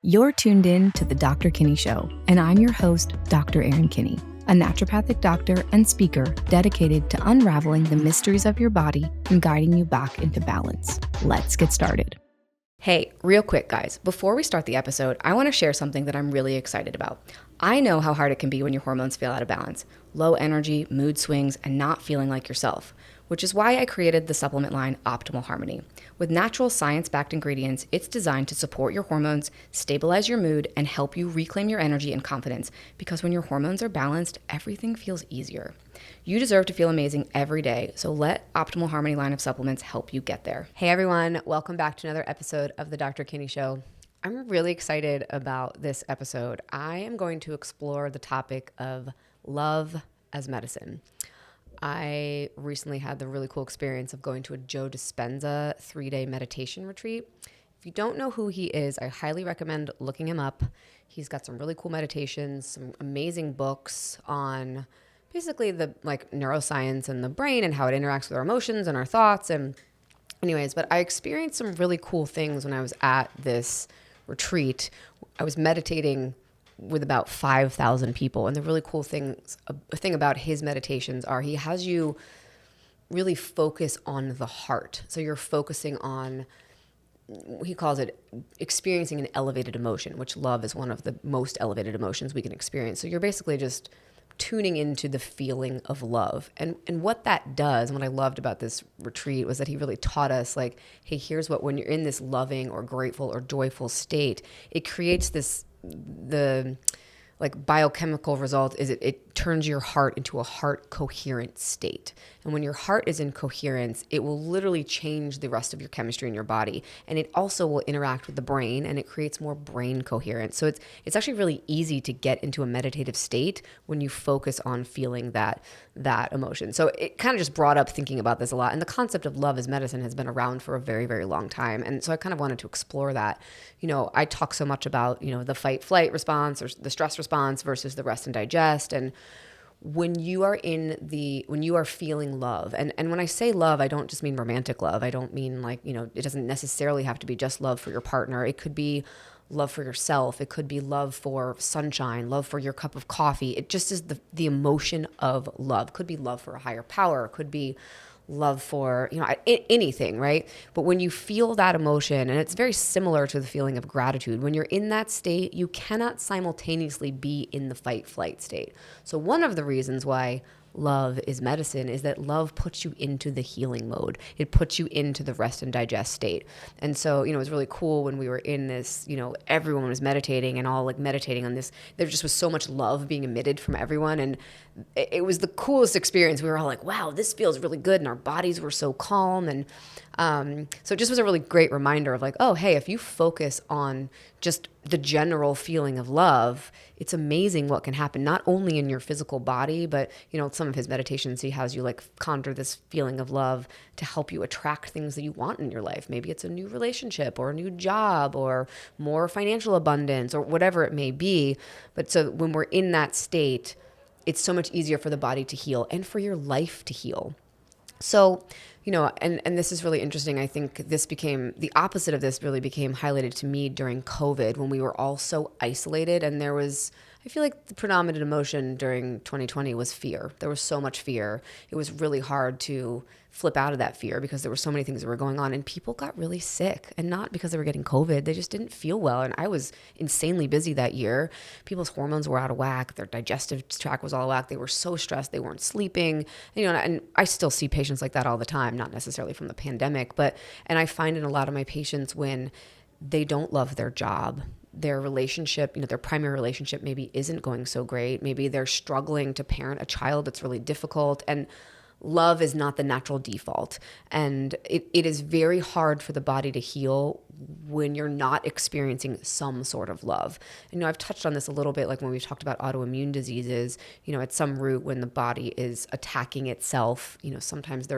You're tuned in to The Dr. Kinney Show, and I'm your host, Dr. Erin Kinney, a naturopathic doctor and speaker dedicated to unraveling the mysteries of your body and guiding you back into balance. Let's get started. Hey, real quick, guys, before we start the episode, I want to share something that I'm really excited about. I know how hard it can be when your hormones feel out of balance, low energy, mood swings, and not feeling like yourself, which is why I created the supplement line Optimal Harmony. With natural science-backed ingredients, it's designed to support your hormones, stabilize your mood, and help you reclaim your energy and confidence, because when your hormones are balanced, everything feels easier. You deserve to feel amazing every day, so let Optimal Harmony line of supplements help you get there. Hey everyone, welcome back to another episode of The Dr. Kinney Show. I'm really excited about this episode. I am going to explore the topic of love as medicine. I recently had the really cool experience of going to a Joe Dispenza 3-day meditation retreat. If you don't know who he is, I highly recommend looking him up. He's got some really cool meditations, some amazing books on basically the neuroscience and the brain and how it interacts with our emotions and our thoughts. And anyways, but I experienced some really cool things when I was at this retreat. I was meditating with about 5,000 people. And the really cool thing about his meditations are he has you really focus on the heart. So you're focusing on, he calls it experiencing an elevated emotion, which love is one of the most elevated emotions we can experience. So you're basically just tuning into the feeling of love. And what that does, and what I loved about this retreat was that he really taught us hey, here's what, when you're in this loving or grateful or joyful state, it creates the biochemical result is it turns your heart into a heart coherent state. And when your heart is in coherence, it will literally change the rest of your chemistry in your body. And it also will interact with the brain, and it creates more brain coherence. So it's actually really easy to get into a meditative state when you focus on feeling that emotion. So it kind of just brought up thinking about this a lot. And the concept of love as medicine has been around for a very, very long time. And so I kind of wanted to explore that. I talk so much about, the fight flight response or the stress response versus the rest and digest. And when you are feeling love, and when I say love, I don't just mean romantic love. I don't mean it doesn't necessarily have to be just love for your partner. It could be love for yourself. It could be love for sunshine, love for your cup of coffee. It just is the emotion of love. It could be love for a higher power. It could be love for, anything, right? But when you feel that emotion, and it's very similar to the feeling of gratitude, when you're in that state, you cannot simultaneously be in the fight flight state. So one of the reasons why love is medicine is that love puts you into the healing mode. It puts you into the rest and digest state. And so, it was really cool when we were in this, everyone was meditating and all meditating on this. There just was so much love being emitted from everyone. And it was the coolest experience. We were all like, wow, this feels really good. And our bodies were so calm. And so it just was a really great reminder of oh, hey, if you focus on just the general feeling of love, it's amazing what can happen, not only in your physical body, but, some of his meditations, he has you conjure this feeling of love to help you attract things that you want in your life. Maybe it's a new relationship or a new job or more financial abundance or whatever it may be. But so when we're in that state, it's so much easier for the body to heal and for your life to heal. So, and this is really interesting. I think the opposite of this really became highlighted to me during COVID when we were all so isolated, and I feel like the predominant emotion during 2020 was fear. There was so much fear. It was really hard to flip out of that fear because there were so many things that were going on, and people got really sick, and not because they were getting COVID. They just didn't feel well. And I was insanely busy that year. People's hormones were out of whack. Their digestive tract was all out of whack. They were so stressed. They weren't sleeping, and I still see patients like that all the time, not necessarily from the pandemic, and I find in a lot of my patients when they don't love their job, their relationship, their primary relationship maybe isn't going so great. Maybe they're struggling to parent a child that's really difficult, and love is not the natural default. And it is very hard for the body to heal when you're not experiencing some sort of love. And, I've touched on this a little bit, when we've talked about autoimmune diseases, at some root when the body is attacking itself, sometimes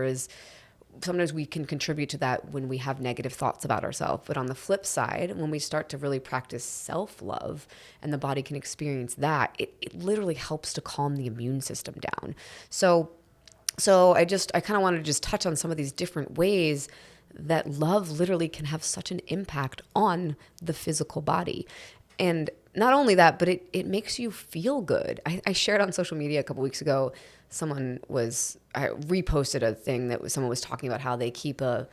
we can contribute to that when we have negative thoughts about ourselves. But on the flip side, when we start to really practice self-love and the body can experience that, it literally helps to calm the immune system down. So I kind of wanted to just touch on some of these different ways that love literally can have such an impact on the physical body. And not only that, but it makes you feel good. I shared on social media a couple weeks ago, I reposted a thing that someone was talking about how they keep a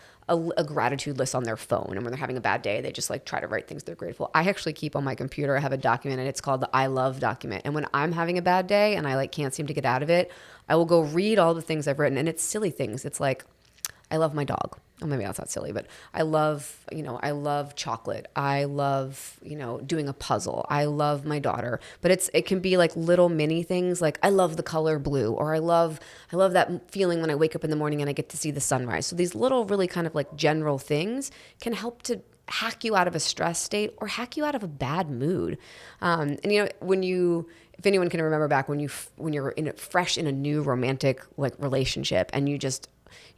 gratitude list on their phone. And when they're having a bad day, they just like try to write things they're grateful. I actually keep on my computer, I have a document and it's called the I love document. And when I'm having a bad day and I like can't seem to get out of it, I will go read all the things I've written. And it's silly things. It's like, I love my dog. Oh, maybe that's not silly, but I love chocolate. I love, doing a puzzle. I love my daughter, but it can be like little mini things like I love the color blue, or I love that feeling when I wake up in the morning and I get to see the sunrise. So these little really kind of like general things can help to hack you out of a stress state or hack you out of a bad mood. And if anyone can remember back when you're fresh in a new romantic like relationship and you just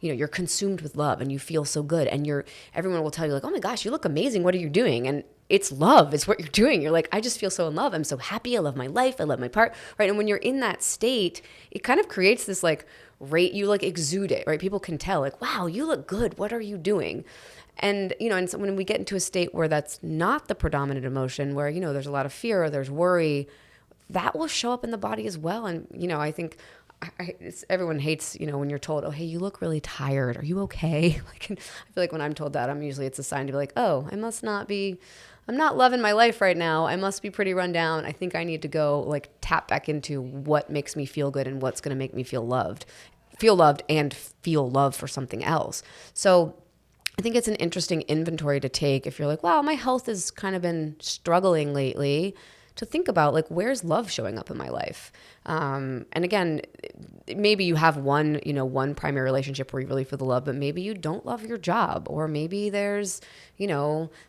you're consumed with love and you feel so good and everyone will tell you like, oh my gosh, you look amazing. What are you doing? And it's love. It's what you're doing. You're like, I just feel so in love. I'm so happy. I love my life. I love my part. Right. And when you're in that state, it kind of creates this like you like exude it, right? People can tell like, wow, you look good. What are you doing? And, and so when we get into a state where that's not the predominant emotion, where, there's a lot of fear or there's worry, that will show up in the body as well. And, I think everyone hates, when you're told, oh, hey, you look really tired. Are you okay? Like, I feel like when I'm told that, it's a sign to be like, oh, I'm not loving my life right now. I must be pretty run down. I think I need to go like tap back into what makes me feel good and what's going to make me feel loved and feel love for something else. So I think it's an interesting inventory to take if you're like, wow, my health has kind of been struggling lately, to think about like, where's love showing up in my life? And again, maybe you have one primary relationship where you really feel the love, but maybe you don't love your job, or maybe there's,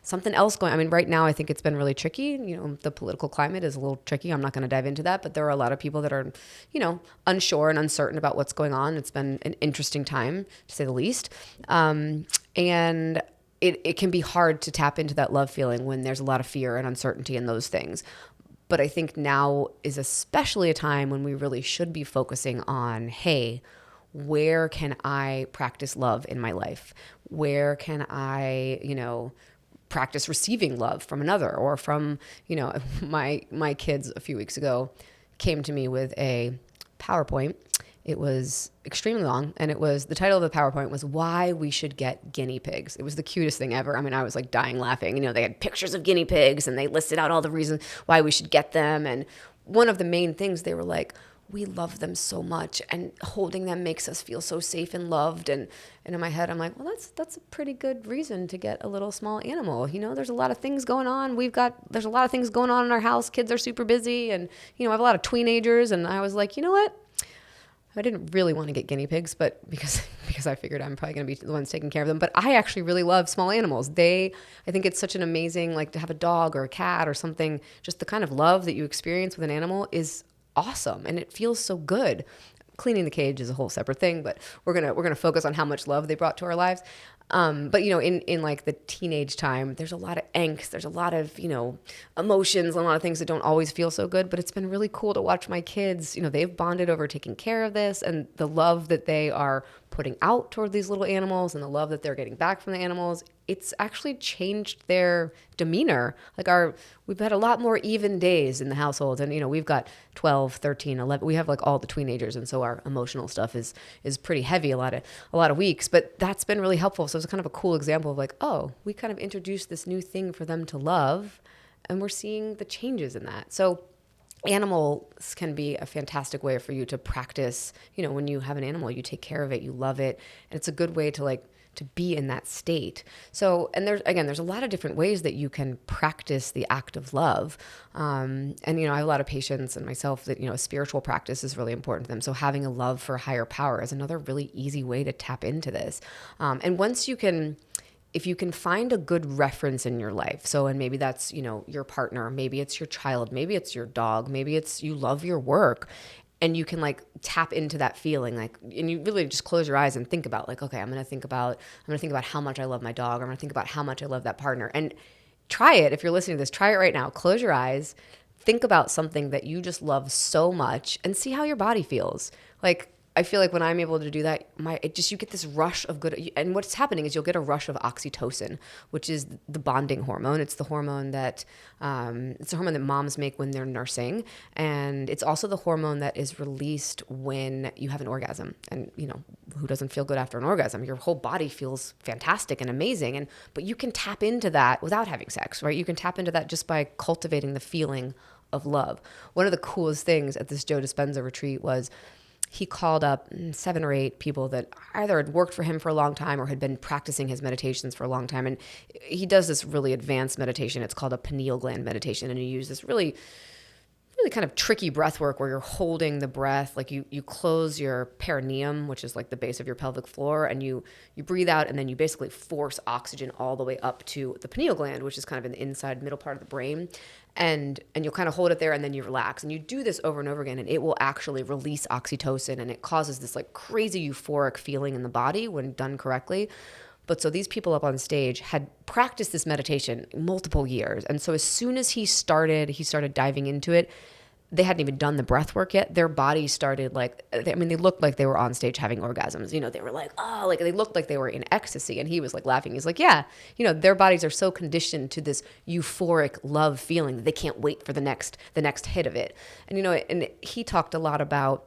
something else going. I mean, right now I think it's been really tricky. The political climate is a little tricky. I'm not going to dive into that, but there are a lot of people that are, unsure and uncertain about what's going on. It's been an interesting time, to say the least. And it can be hard to tap into that love feeling when there's a lot of fear and uncertainty in those things. But I think now is especially a time when we really should be focusing on, hey, where can I practice love in my life? Where can I, practice receiving love from another, or from, my kids a few weeks ago came to me with a PowerPoint. It was extremely long, and the title of the PowerPoint was Why We Should Get Guinea Pigs. It was the cutest thing ever. I mean, I was like dying laughing. They had pictures of guinea pigs, and they listed out all the reasons why we should get them. And one of the main things, they were like, we love them so much, and holding them makes us feel so safe and loved. And in my head, I'm like, well, that's a pretty good reason to get a little small animal. There's a lot of things going on. There's a lot of things going on in our house. Kids are super busy, and, I have a lot of teenagers. And I was like, you know what? I didn't really want to get guinea pigs, but because I figured I'm probably going to be the ones taking care of them. But I actually really love small animals. I think it's such an amazing, like, to have a dog or a cat or something, just the kind of love that you experience with an animal is awesome. And it feels so good. Cleaning the cage is a whole separate thing, but we're gonna focus on how much love they brought to our lives. But in like the teenage time, there's a lot of angst, there's a lot of emotions, and a lot of things that don't always feel so good. But it's been really cool to watch my kids. They've bonded over taking care of this, and the love that they are putting out toward these little animals, and the love that they're getting back from the animals. It's actually changed their demeanor. Like we've had a lot more even days in the household, and we've got 12, 13, 11. We have like all the teenagers, and so our emotional stuff is pretty heavy a lot of weeks. But that's been really helpful. So it's kind of a cool example of like, oh, we kind of introduced this new thing for them to love, and we're seeing the changes in that. So animals can be a fantastic way for you to practice. When you have an animal, you take care of it, you love it, and it's a good way to be in that state. So, and there's a lot of different ways that you can practice the act of love. And, I have a lot of patients and myself that, a spiritual practice is really important to them. So having a love for a higher power is another really easy way to tap into this. And if you can find a good reference in your life, and maybe that's, your partner, maybe it's your child, maybe it's your dog, maybe it's you love your work, and you can tap into that feeling, and you really just close your eyes and think about okay, I'm going to think about how much I love my dog. I'm going to think about how much I love that partner, and try it. If you're listening to this, try it right now. Close your eyes, think about something that you just love so much, and see how your body feels. I feel like when I'm able to do that, you get this rush of good. And what's happening is you'll get a rush of oxytocin, which is the bonding hormone. It's the hormone that moms make when they're nursing, and it's also the hormone that is released when you have an orgasm. And who doesn't feel good after an orgasm? Your whole body feels fantastic and amazing. But you can tap into that without having sex, right? You can tap into that just by cultivating the feeling of love. One of the coolest things at this Joe Dispenza retreat was he called up 7 or 8 people that either had worked for him for a long time or had been practicing his meditations for a long time. And he does this really advanced meditation. It's called a pineal gland meditation. And you use this really kind of tricky breath work where you're holding the breath. Like you close your perineum, which is like the base of your pelvic floor, and you breathe out, and then you basically force oxygen all the way up to the pineal gland, which is kind of in the inside middle part of the brain. And you'll kind of hold it there, and then you relax. And you do this over and over again, and it will actually release oxytocin, and it causes this like crazy euphoric feeling in the body when done correctly. But so these people up on stage had practiced this meditation multiple years. And so as soon as he started diving into it, they hadn't even done the breath work yet. Their bodies started they looked like they were on stage having orgasms. They were like, oh, like they looked like they were in ecstasy. And he was like laughing. He's like, yeah, their bodies are so conditioned to this euphoric love feeling that they can't wait for the next hit of it. And, and he talked a lot about,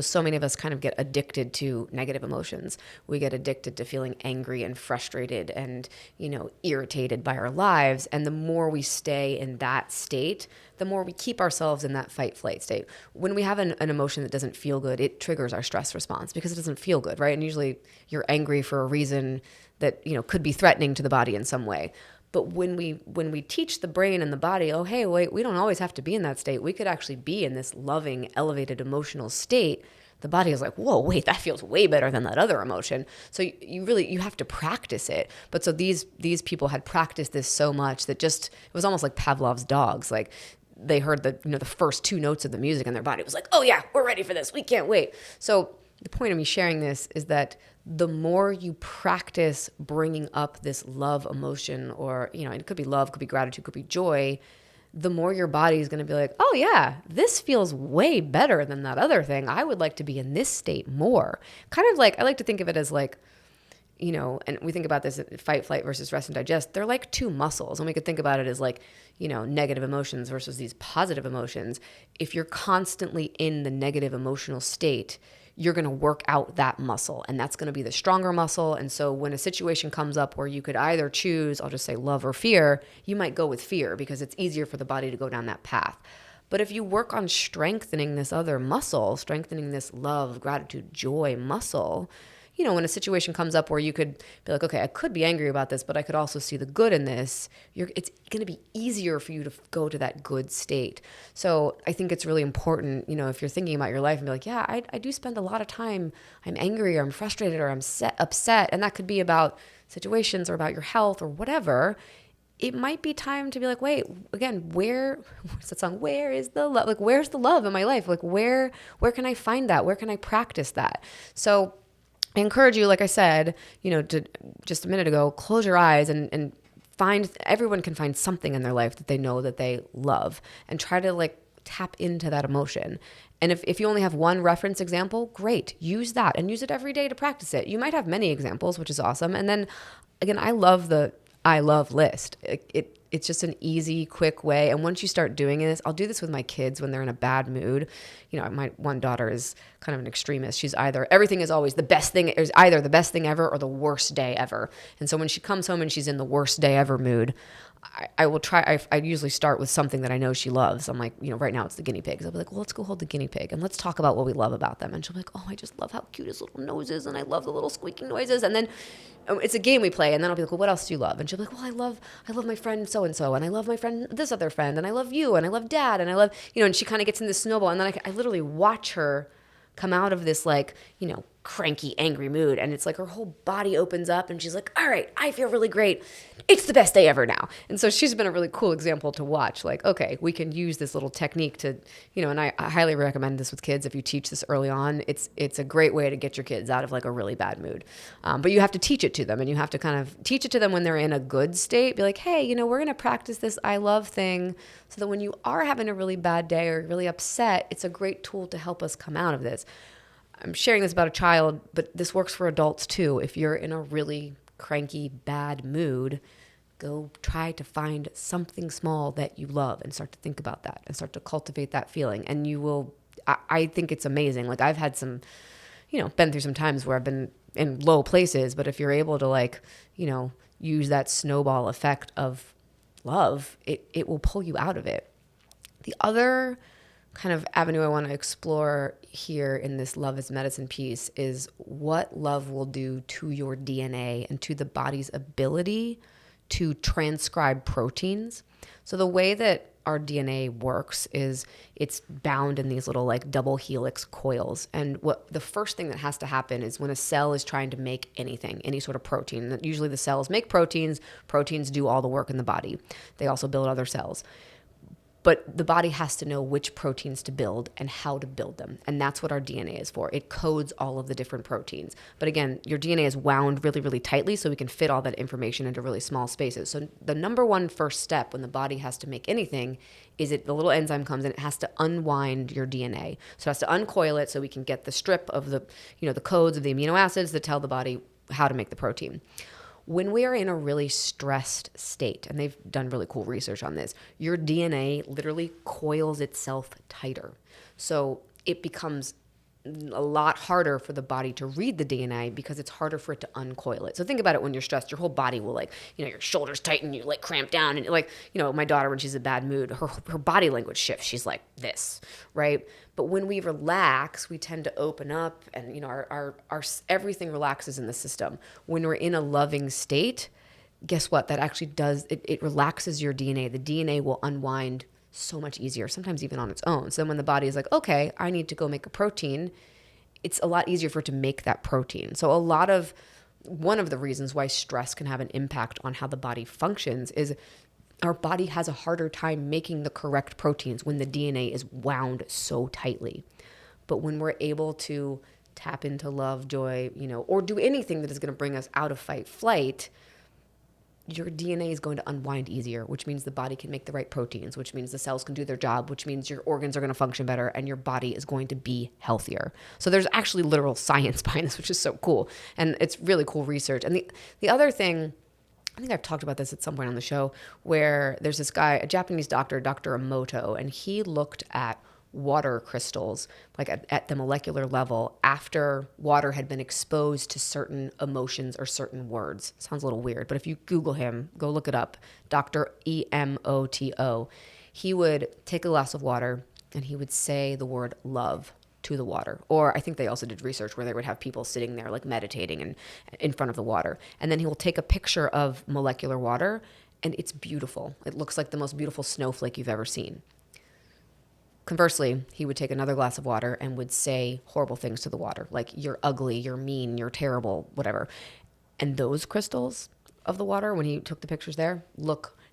so many of us kind of get addicted to negative emotions. We get addicted to feeling angry and frustrated and, irritated by our lives. And the more we stay in that state, the more we keep ourselves in that fight-flight state. When we have an emotion that doesn't feel good, it triggers our stress response because it doesn't feel good, right? And usually you're angry for a reason that, could be threatening to the body in some way. But when we teach the brain and the body, oh, hey, wait, we don't always have to be in that state. We could actually be in this loving, elevated emotional state. The body is like, whoa, wait, that feels way better than that other emotion. So you have to practice it. But so these people had practiced this so much that it was almost like Pavlov's dogs. Like they heard the first 2 notes of the music and their body was like, oh yeah, we're ready for this. We can't wait. So the point of me sharing this is that the more you practice bringing up this love emotion, or, it could be love, could be gratitude, could be joy, the more your body is going to be like, oh yeah, this feels way better than that other thing. I would like to be in this state more. Kind of like, I like to think of it as like, and we think about this fight, flight versus rest and digest. They're like 2 muscles. And we could think about it as like, negative emotions versus these positive emotions. If you're constantly in the negative emotional state, you're going to work out that muscle, and that's going to be the stronger muscle. And so when a situation comes up where you could either choose, I'll just say love or fear, you might go with fear because it's easier for the body to go down that path. But if you work on strengthening this other muscle, strengthening this love, gratitude, joy muscle, when a situation comes up where you could be like, okay, I could be angry about this, but I could also see the good in this, it's going to be easier for you to go to that good state. So I think it's really important, if you're thinking about your life and be like, yeah, I do spend a lot of time, I'm angry or I'm frustrated or I'm upset. And that could be about situations or about your health or whatever. It might be time to be like, wait, again, what's that song? Where is the love? Like, where's the love in my life? Like, where can I find that? Where can I practice that? So I encourage you, like I said, to just a minute ago, close your eyes and everyone can find something in their life that they know that they love, and try to like tap into that emotion. And if you only have one reference example, great, use that and use it every day to practice it. You might have many examples, which is awesome. And then again, I love the I love list. It's just an easy, quick way. And once you start doing this, I'll do this with my kids when they're in a bad mood. My one daughter is kind of an extremist. She's everything is always the best thing, is either the best thing ever or the worst day ever. And so when she comes home and she's in the worst day ever mood, I will try, I usually start with something that I know she loves. I'm like, right now it's the guinea pigs. I'll be like, well, let's go hold the guinea pig and let's talk about what we love about them. And she'll be like, oh, I just love how cute his little nose is, and I love the little squeaking noises. And then it's a game we play, and then I'll be like, well, what else do you love? And she'll be like, well, I love my friend so-and-so, and I love my friend, this other friend, and I love you, and I love dad, and I love, and she kind of gets in this snowball. And then I literally watch her come out of this like, cranky, angry mood. And it's like her whole body opens up and she's like, all right, I feel really great. It's the best day ever now. And so she's been a really cool example to watch. Like, okay, we can use this little technique to, and I highly recommend this with kids. If you teach this early on, it's a great way to get your kids out of like a really bad mood. But you have to teach it to them, and you have to kind of teach it to them when they're in a good state. Be like, hey, we're going to practice this I love thing so that when you are having a really bad day or really upset, it's a great tool to help us come out of this. I'm sharing this about a child, but this works for adults too. If you're in a really cranky, bad mood, go try to find something small that you love and start to think about that and start to cultivate that feeling. And you will, I think it's amazing. Like I've had some, been through some times where I've been in low places, but if you're able to use that snowball effect of love, it will pull you out of it. The other kind of avenue I want to explore here in this love is medicine piece is what love will do to your DNA and to the body's ability to transcribe proteins. So the way that our DNA works is it's bound in these little like double helix coils. And what the first thing that has to happen is when a cell is trying to make anything, any sort of protein, usually the cells make proteins do all the work in the body. They also build other cells. But the body has to know which proteins to build and how to build them. And that's what our DNA is for. It codes all of the different proteins. But again, your DNA is wound really, really tightly so we can fit all that information into really small spaces. So the number one first step when the body has to make anything is the little enzyme comes and it has to unwind your DNA. So it has to uncoil it so we can get the strip of the codes of the amino acids that tell the body how to make the protein. When we are in a really stressed state, and they've done really cool research on this, your DNA literally coils itself tighter. So it becomes a lot harder for the body to read the DNA because it's harder for it to uncoil it. So think about it when you're stressed, your whole body will your shoulders tighten, you cramp down and my daughter, when she's in a bad mood, her body language shifts. She's like this, right? But when we relax, we tend to open up and, our everything relaxes in the system. When we're in a loving state, guess what? That actually does, it relaxes your DNA. The DNA will unwind so much easier, sometimes even on its own. So then when the body is like, okay, I need to go make a protein, it's a lot easier for it to make that protein. So one of the reasons why stress can have an impact on how the body functions is our body has a harder time making the correct proteins when the DNA is wound so tightly. But when we're able to tap into love, joy, or do anything that is going to bring us out of fight, flight, your DNA is going to unwind easier, which means the body can make the right proteins, which means the cells can do their job, which means your organs are going to function better and your body is going to be healthier. So there's actually literal science behind this, which is so cool. And it's really cool research. And the other thing, I think I've talked about this at some point on the show, where there's this guy, a Japanese doctor, Dr. Emoto, and he looked at water crystals, at the molecular level after water had been exposed to certain emotions or certain words. Sounds a little weird, but if you Google him, go look it up, Dr. Emoto, he would take a glass of water and he would say the word love to the water. Or I think they also did research where they would have people sitting there meditating and in front of the water. And then he will take a picture of molecular water and it's beautiful. It looks like the most beautiful snowflake you've ever seen. Conversely, he would take another glass of water and would say horrible things to the water, like you're ugly, you're mean, you're terrible, whatever. And those crystals of the water, when he took the pictures there,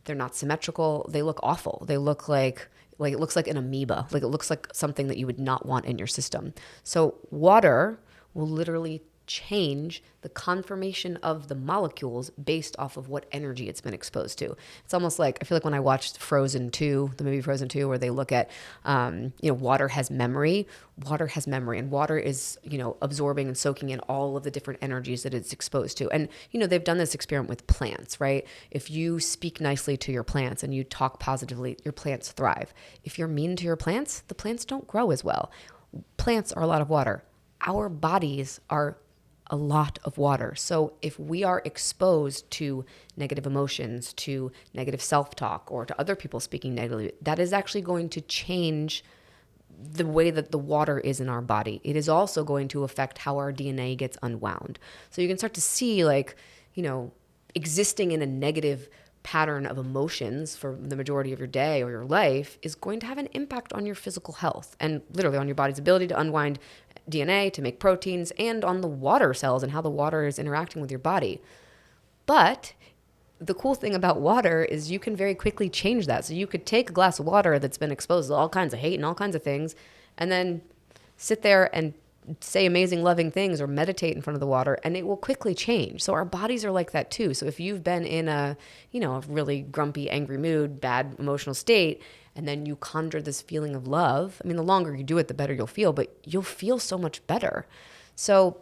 they're not symmetrical. They look awful. They look like it looks like an amoeba. It looks like something that you would not want in your system. So water will literally change the conformation of the molecules based off of what energy it's been exposed to. It's almost like, I feel like when I watched Frozen 2, the movie Frozen 2, where they look at, water has memory. Water has memory, and water is, absorbing and soaking in all of the different energies that it's exposed to. And, they've done this experiment with plants, right? If you speak nicely to your plants and you talk positively, your plants thrive. If you're mean to your plants, the plants don't grow as well. Plants are a lot of water. Our bodies are a lot of water. So if we are exposed to negative emotions, to negative self-talk, or to other people speaking negatively, that is actually going to change the way that the water is in our body. It is also going to affect how our DNA gets unwound. So you can start to see existing in a negative pattern of emotions for the majority of your day or your life is going to have an impact on your physical health and literally on your body's ability to unwind DNA, to make proteins, and on the water cells and how the water is interacting with your body. But the cool thing about water is you can very quickly change that. So you could take a glass of water that's been exposed to all kinds of hate and all kinds of things and then sit there and say amazing loving things or meditate in front of the water, and it will quickly change. So our bodies are like that too. So if you've been in a really grumpy, angry mood, bad emotional state, and then you conjure this feeling of love, I mean, the longer you do it, the better you'll feel, but you'll feel so much better. So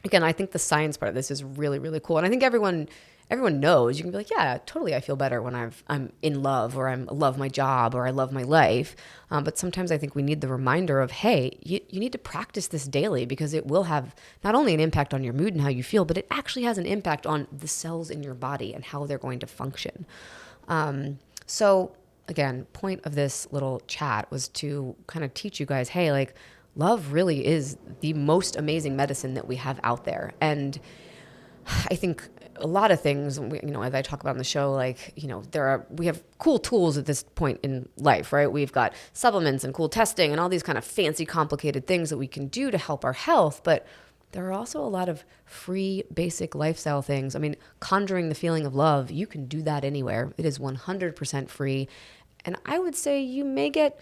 again, I think the science part of this is really, really cool. And I think everyone knows. You can be like, yeah, totally, I feel better when I'm in love, or I love my job, or I love my life. But sometimes I think we need the reminder of, hey, you need to practice this daily, because it will have not only an impact on your mood and how you feel, but it actually has an impact on the cells in your body and how they're going to function. So again, point of this little chat was to kind of teach you guys, hey, like, love really is the most amazing medicine that we have out there. And I think a lot of things, as I talk about on the show, like, we have cool tools at this point in life, right? We've got supplements and cool testing and all these kind of fancy, complicated things that we can do to help our health. But there are also a lot of free, basic lifestyle things. I mean, conjuring the feeling of love, you can do that anywhere. It is 100% free. And I would say you may get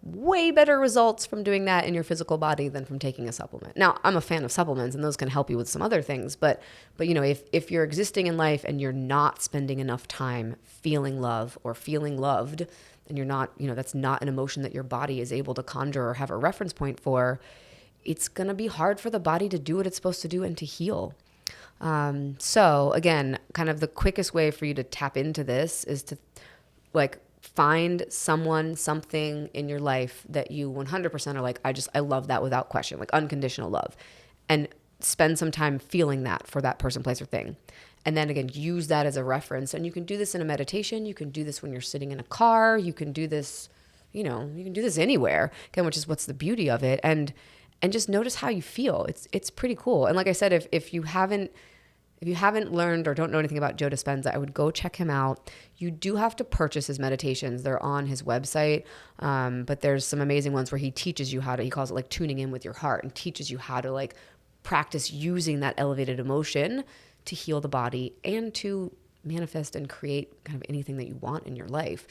way better results from doing that in your physical body than from taking a supplement. Now, I'm a fan of supplements, and those can help you with some other things. But if you're existing in life and you're not spending enough time feeling love or feeling loved, and you're not, that's not an emotion that your body is able to conjure or have a reference point for, it's going to be hard for the body to do what it's supposed to do and to heal. So again, kind of the quickest way for you to tap into this is to find someone, something in your life that you 100% are like, I love that without question, like unconditional love, and spend some time feeling that for that person, place, or thing. And then again, use that as a reference. And you can do this in a meditation. You can do this when you're sitting in a car. You can do this, you can do this anywhere, again, which is what's the beauty of it. And just notice how you feel. It's pretty cool. And like I said, if you haven't learned or don't know anything about Joe Dispenza, I would go check him out. You do have to purchase his meditations. They're on his website. But there's some amazing ones where he teaches you he calls it like tuning in with your heart, and teaches you how to like practice using that elevated emotion to heal the body and to manifest and create kind of anything that you want in your life.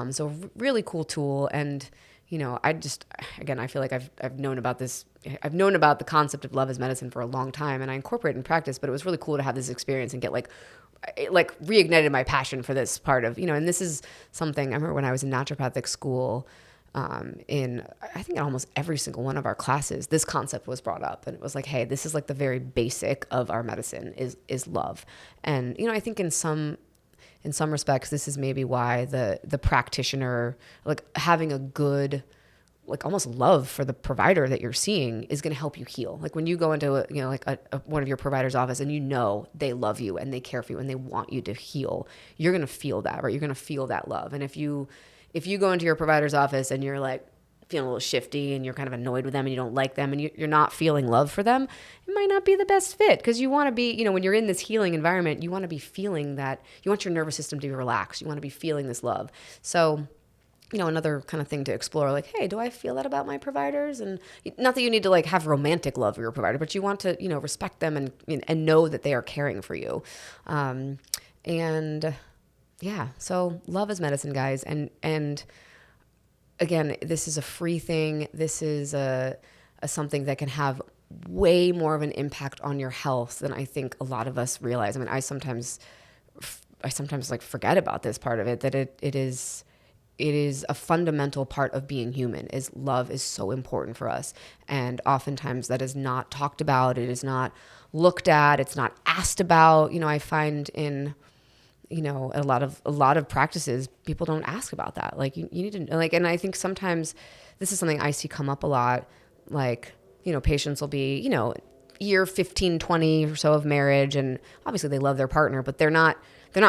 So really cool tool. And I feel like I've known about this. I've known about the concept of love as medicine for a long time, and I incorporate it in practice, but it was really cool to have this experience and get reignited my passion for this part of, and this is something I remember when I was in naturopathic school, in almost every single one of our classes, this concept was brought up, and it was like, hey, this is like the very basic of our medicine is love. And, I think in some respects, this is maybe why the practitioner, like having a good, like almost love for the provider that you're seeing is going to help you heal. Like when you go into one of your provider's office and they love you and they care for you and they want you to heal, you're going to feel that, right? You're going to feel that love. And if you go into your provider's office and you're like feeling a little shifty and you're kind of annoyed with them and you don't like them and you're not feeling love for them, it might not be the best fit, because you want to be, when you're in this healing environment, you want to be feeling that, you want your nervous system to be relaxed. You want to be feeling this love. So, another kind of thing to explore, like, hey, do I feel that about my providers? And not that you need to like have romantic love for your provider, but you want to, respect them and know that they are caring for you. So love is medicine, guys. And again, this is a free thing. This is a something that can have way more of an impact on your health than I think a lot of us realize. I mean, I sometimes like forget about this part of it, that it is a fundamental part of being human. Is love is so important for us. And oftentimes that is not talked about. It is not looked at. It's not asked about. I find in, a lot of practices, people don't ask about that. Like you need to like, and I think sometimes this is something I see come up a lot. Like, patients will be, year 15, 20 or so of marriage. And obviously they love their partner, but they're not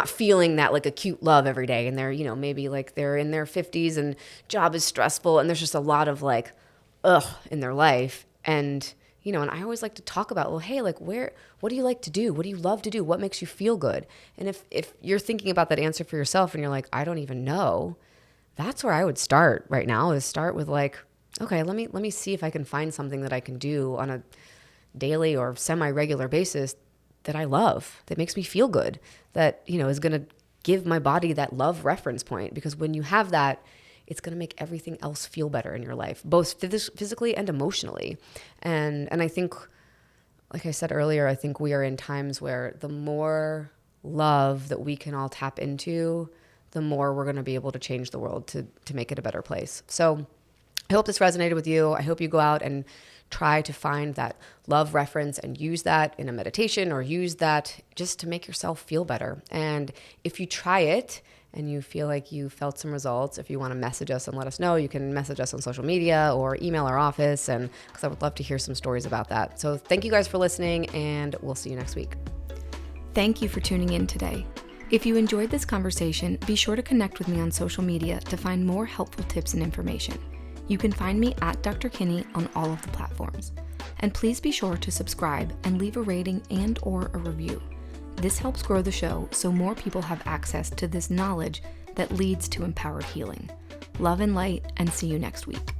feeling that like acute love every day. And they're, maybe like they're in their 50s and job is stressful. And there's just a lot of like, in their life. And, and I always like to talk about, well, hey, like what do you like to do? What do you love to do? What makes you feel good? And if you're thinking about that answer for yourself and you're like, I don't even know, that's where I would start right now, is start with like, okay, let me see if I can find something that I can do on a daily or semi-regular basis that I love, that makes me feel good, that, is going to give my body that love reference point. Because when you have that, it's going to make everything else feel better in your life, both physically and emotionally. And I think, like I said earlier, I think we are in times where the more love that we can all tap into, the more we're going to be able to change the world to make it a better place. So I hope this resonated with you. I hope you go out and try to find that love reference and use that in a meditation, or use that just to make yourself feel better. And if you try it and you feel like you felt some results, if you want to message us and let us know, you can message us on social media or email our office, and because I would love to hear some stories about that. So thank you guys for listening, and we'll see you next week. Thank you for tuning in today. If you enjoyed this conversation, be sure to connect with me on social media to find more helpful tips and information. You can find me at Dr. Kinney on all of the platforms. And please be sure to subscribe and leave a rating and/or a review. This helps grow the show so more people have access to this knowledge that leads to empowered healing. Love and light, and see you next week.